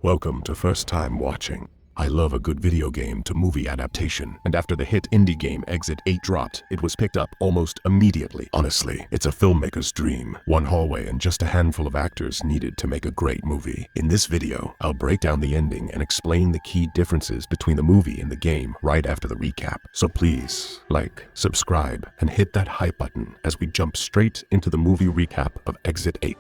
Welcome to First Time Watching. I love a good video game to movie adaptation, and after the hit indie game Exit 8 dropped, it was picked up almost immediately. Honestly, it's a filmmaker's dream. One hallway and just a handful of actors needed to make a great movie. In this video, I'll break down the ending and explain the key differences between the movie and the game right after the recap. So please, like, subscribe, and hit that hype button as we jump straight into the movie recap of Exit 8.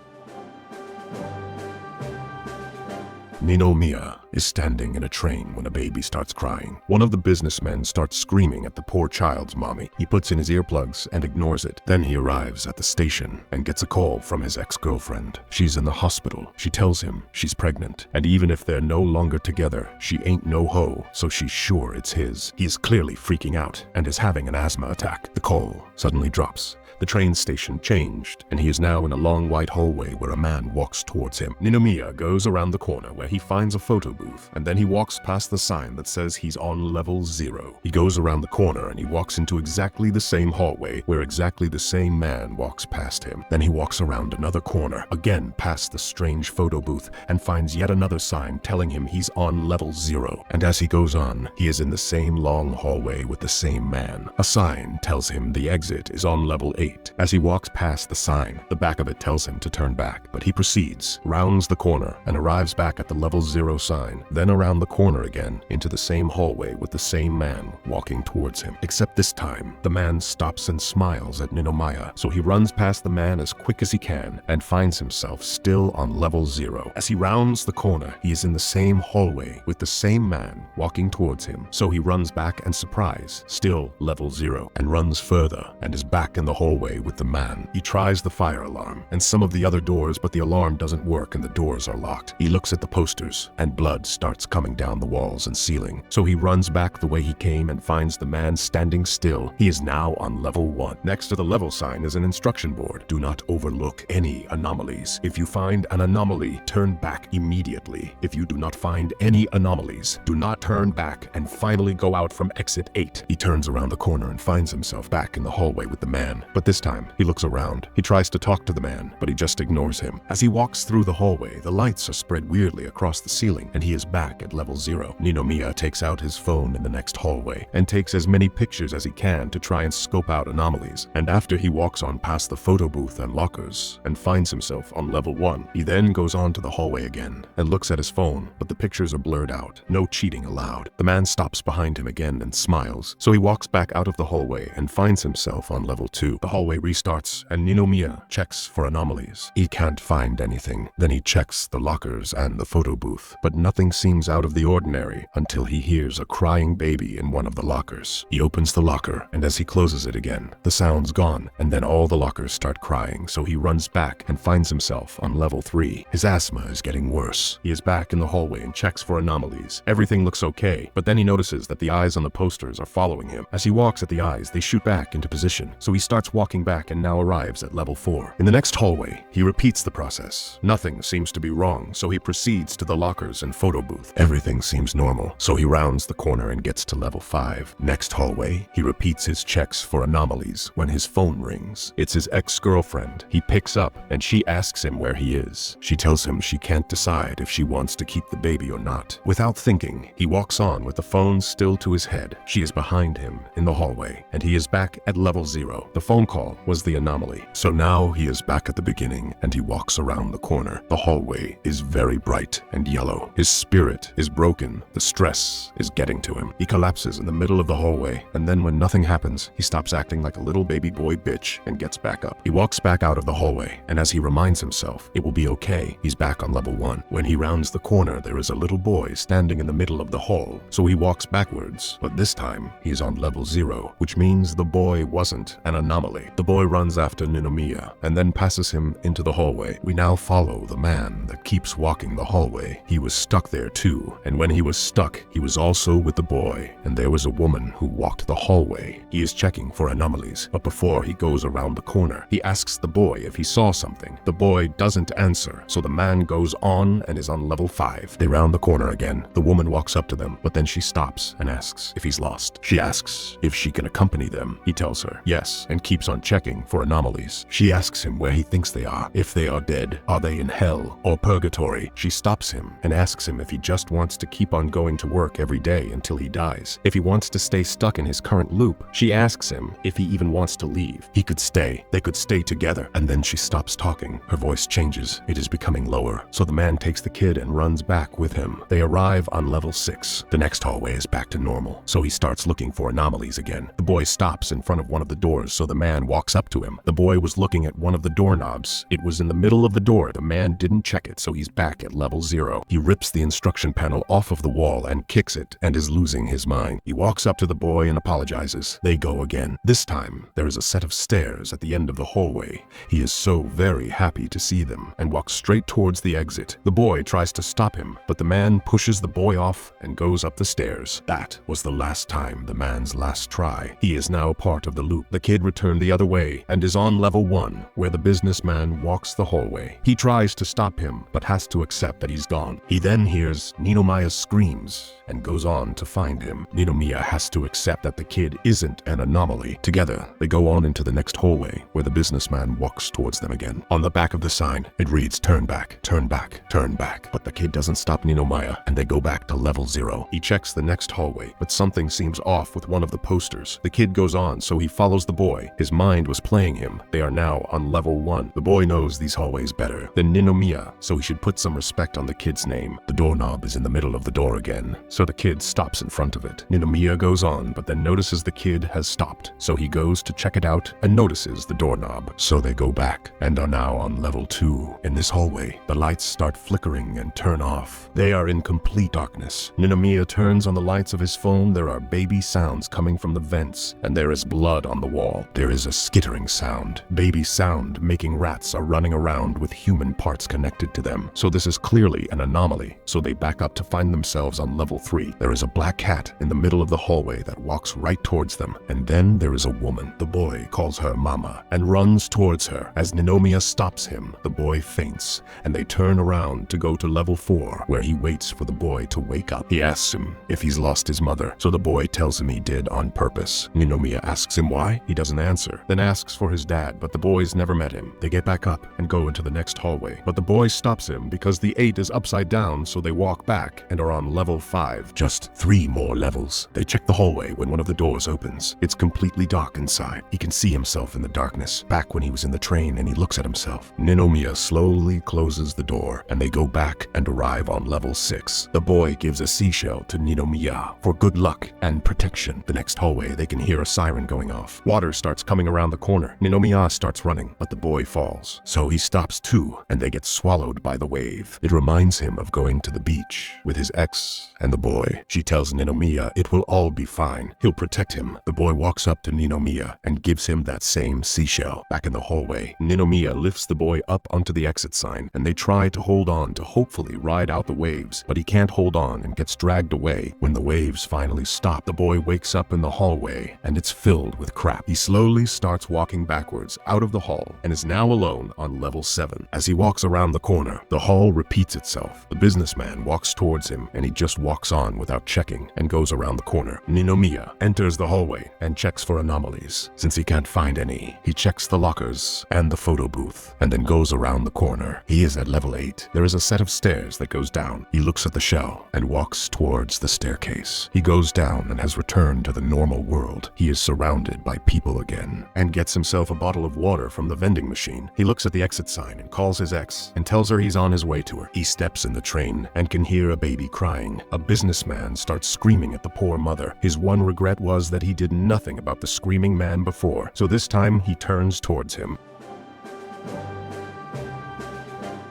Ninomiya is standing in a train when a baby starts crying. One of the businessmen starts screaming at the poor child's mommy. He puts in his earplugs and ignores it. Then he arrives at the station and gets a call from his ex-girlfriend. She's in the hospital. She tells him she's pregnant, and even if they're no longer together, she ain't no hoe, so she's sure it's his. He is clearly freaking out and is having an asthma attack. The call suddenly drops. The train station changed, and he is now in a long white hallway where a man walks towards him. Ninomiya goes around the corner where he finds a photo booth, and then he walks past the sign that says he's on level 0. He goes around the corner and he walks into exactly the same hallway where exactly the same man walks past him. Then he walks around another corner, again past the strange photo booth, and finds yet another sign telling him he's on level 0. And as he goes on, he is in the same long hallway with the same man. A sign tells him the exit is on level 8. As he walks past the sign, the back of it tells him to turn back, but he proceeds, rounds the corner, and arrives back at the level 0 sign, then around the corner again, into the same hallway with the same man walking towards him. Except this time, the man stops and smiles at Ninomiya, so he runs past the man as quick as he can, and finds himself still on level 0. As he rounds the corner, he is in the same hallway with the same man walking towards him, so he runs back and surprise, still level 0, and runs further, and is back in the hallway with the man. He tries the fire alarm and some of the other doors, but the alarm doesn't work and the doors are locked. He looks at the posters and blood starts coming down the walls and ceiling. So he runs back the way he came and finds the man standing still. He is now on level 1. Next to the level sign is an instruction board. Do not overlook any anomalies. If you find an anomaly, turn back immediately. If you do not find any anomalies, do not turn back and finally go out from exit 8. He turns around the corner and finds himself back in the hallway with the man. But this time, he looks around. He tries to talk to the man, but he just ignores him. As he walks through the hallway, the lights are spread weirdly across the ceiling, and he is back at level 0. Ninomiya takes out his phone in the next hallway, and takes as many pictures as he can to try and scope out anomalies. And after he walks on past the photo booth and lockers, and finds himself on level 1, he then goes on to the hallway again, and looks at his phone, but the pictures are blurred out. No cheating allowed. The man stops behind him again and smiles, so he walks back out of the hallway and finds himself on level 2. The hallway restarts, and Ninomiya checks for anomalies. He can't find anything. Then he checks the lockers and the photo booth, but nothing seems out of the ordinary until he hears a crying baby in one of the lockers. He opens the locker, and as he closes it again, the sound's gone, and then all the lockers start crying, so he runs back and finds himself on level 3. His asthma is getting worse. He is back in the hallway and checks for anomalies. Everything looks okay, but then he notices that the eyes on the posters are following him. As he walks at the eyes, they shoot back into position, so he starts walking back and now arrives at level 4. In the next hallway, he repeats the process. Nothing seems to be wrong, so he proceeds to the lockers and photo booth. Everything seems normal, so he rounds the corner and gets to level 5. Next hallway, he repeats his checks for anomalies when his phone rings. It's his ex-girlfriend. He picks up and she asks him where he is. She tells him she can't decide if she wants to keep the baby or not. Without thinking, he walks on with the phone still to his head. She is behind him in the hallway, and he is back at level 0. The phone call was the anomaly. So now he is back at the beginning and he walks around the corner. The hallway is very bright and yellow. His spirit is broken. The stress is getting to him. He collapses in the middle of the hallway, and then when nothing happens, he stops acting like a little baby boy bitch and gets back up. He walks back out of the hallway, and as he reminds himself it will be okay, he's back on level 1. When he rounds the corner, there is a little boy standing in the middle of the hall, so he walks backwards, but this time he's on level 0, which means the boy wasn't an anomaly. The boy runs after Ninomiya and then passes him into the hallway. We now follow the man that keeps walking the hallway. He was stuck there too, and when he was stuck, he was also with the boy, and there was a woman who walked the hallway. He is checking for anomalies, but before he goes around the corner, he asks the boy if he saw something. The boy doesn't answer, so the man goes on and is on level 5. They round the corner again. The woman walks up to them, but then she stops and asks if he's lost. She asks if she can accompany them. He tells her yes, and keeps keeps on checking for anomalies. She asks him where he thinks they are. If they are dead, are they in hell or purgatory? She stops him and asks him if he just wants to keep on going to work every day until he dies. If he wants to stay stuck in his current loop, she asks him if he even wants to leave. He could stay. They could stay together. And then she stops talking. Her voice changes. It is becoming lower. So the man takes the kid and runs back with him. They arrive on level 6. The next hallway is back to normal. So he starts looking for anomalies again. The boy stops in front of one of the doors, so the man walks up to him. The boy was looking at one of the doorknobs. It was in the middle of the door. The man didn't check it, so he's back at level 0. He rips the instruction panel off of the wall and kicks it and is losing his mind. He walks up to the boy and apologizes. They go again. This time, there is a set of stairs at the end of the hallway. He is so very happy to see them and walks straight towards the exit. The boy tries to stop him, but the man pushes the boy off and goes up the stairs. That was the last time, the man's last try. He is now part of the loop. The kid returned the other way and is on level 1, where the businessman walks the hallway. He tries to stop him, but has to accept that he's gone. He then hears Ninomiya's screams and goes on to find him. Ninomiya has to accept that the kid isn't an anomaly. Together, they go on into the next hallway, where the businessman walks towards them again. On the back of the sign, it reads, "Turn back, turn back, turn back." But the kid doesn't stop Ninomiya, and they go back to level 0. He checks the next hallway, but something seems off with one of the posters. The kid goes on, so he follows the boy. His mind was playing him. They are now on level 1. The boy knows these hallways better than Ninomiya, so he should put some respect on the kid's name. The doorknob is in the middle of the door again, so the kid stops in front of it. Ninomiya goes on, but then notices the kid has stopped, so he goes to check it out and notices the doorknob. So they go back and are now on level 2. In this hallway, the lights start flickering and turn off. They are in complete darkness. Ninomiya turns on the lights of his phone. There are baby sounds coming from the vents, and there is blood on the wall. There is a skittering sound. Baby sound making rats are running around with human parts connected to them. So this is clearly an anomaly. So they back up to find themselves on level 3. There is a black cat in the middle of the hallway that walks right towards them. And then there is a woman. The boy calls her Mama and runs towards her. As Ninomiya stops him, the boy faints, and they turn around to go to level 4, where he waits for the boy to wake up. He asks him if he's lost his mother, so the boy tells him he did on purpose. Ninomiya asks him why. He doesn't answer, then asks for his dad, but the boy's never met him. They get back up and go into the next hallway, but the boy stops him because the 8 is upside down, so they walk back and are on level 5. Just 3 more levels. They check the hallway when one of the doors opens. It's completely dark inside. He can see himself in the darkness, back when he was in the train, and he looks at himself. Ninomiya slowly closes the door, and they go back and arrive on level 6. The boy gives a seashell to Ninomiya for good luck and protection. The next hallway, they can hear a siren going off. Water starts coming around the corner. Ninomiya starts running, but the boy falls. So he stops too, and they get swallowed by the wave. It reminds him of going to the beach with his ex and the boy. She tells Ninomiya it will all be fine. He'll protect him. The boy walks up to Ninomiya and gives him that same seashell. Back in the hallway, Ninomiya lifts the boy up onto the exit sign, and they try to hold on to hopefully ride out the waves, but he can't hold on and gets dragged away. When the waves finally stop, the boy wakes up in the hallway, and it's filled with crap. He slowly starts walking backwards out of the hall and is now alone on level 7. As he walks around the corner, the hall repeats itself. The businessman walks towards him, and he just walks on without checking and goes around the corner. Ninomiya enters the hallway and checks for anomalies. Since he can't find any, he checks the lockers and the photo booth, and then goes around the corner. He is at level 8. There is a set of stairs that goes down. He looks at the shell and walks towards the staircase. He goes down and has returned to the normal world. He is surrounded by people again and gets himself a bottle of water from the vending machine. He looks at the exit sign and calls his ex and tells her he's on his way to her. He steps in the train and can hear a baby crying. A businessman starts screaming at the poor mother. His one regret was that he did nothing about the screaming man before, so this time he turns towards him.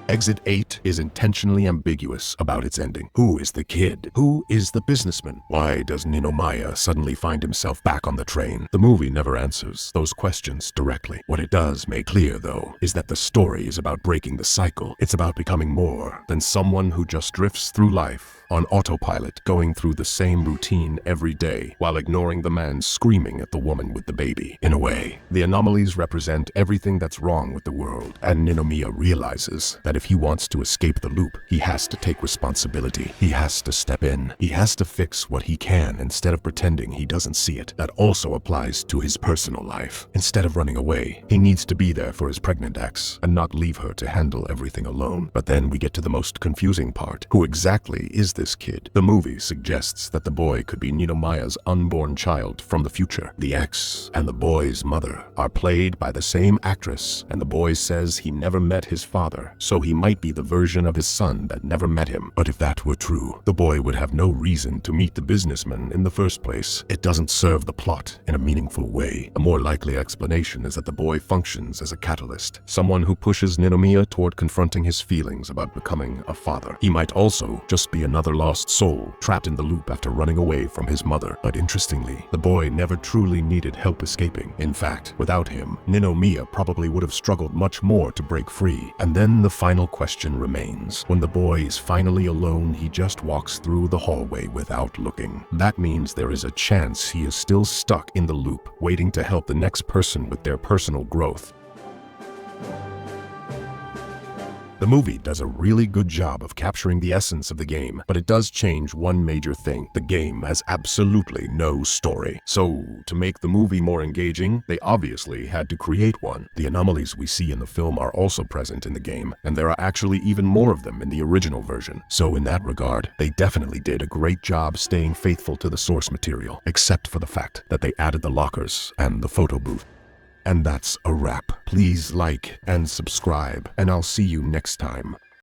Exit 8 is intentionally ambiguous about its ending. Who is the kid? Who is the businessman? Why does Ninomiya suddenly find himself back on the train? The movie never answers those questions directly. What it does make clear, though, is that the story is about breaking the cycle. It's about becoming more than someone who just drifts through life on autopilot, going through the same routine every day while ignoring the man screaming at the woman with the baby. In a way, the anomalies represent everything that's wrong with the world, and Ninomiya realizes that if he wants to escape the loop, he has to take responsibility. He has to step in. He has to fix what he can instead of pretending he doesn't see it. That also applies to his personal life. Instead of running away, he needs to be there for his pregnant ex and not leave her to handle everything alone. But then we get to the most confusing part. Who exactly is this kid? The movie suggests that the boy could be Ninomiya's unborn child from the future. The ex and the boy's mother are played by the same actress, and the boy says he never met his father, so he might be the version of his son that never met him. But if that were true, the boy would have no reason to meet the businessman in the first place. It doesn't serve the plot in a meaningful way. A more likely explanation is that the boy functions as a catalyst, someone who pushes Ninomiya toward confronting his feelings about becoming a father. He might also just be another lost soul, trapped in the loop after running away from his mother. But interestingly, the boy never truly needed help escaping. In fact, without him, Ninomiya probably would have struggled much more to break free. And then the final question remains. When the boy is finally alone, he just walks through the hallway without looking. That means there is a chance he is still stuck in the loop, waiting to help the next person with their personal growth. The movie does a really good job of capturing the essence of the game, but it does change one major thing. The game has absolutely no story. So, to make the movie more engaging, they obviously had to create one. The anomalies we see in the film are also present in the game, and there are actually even more of them in the original version. So in that regard, they definitely did a great job staying faithful to the source material, except for the fact that they added the lockers and the photo booth. And that's a wrap. Please like and subscribe, and I'll see you next time.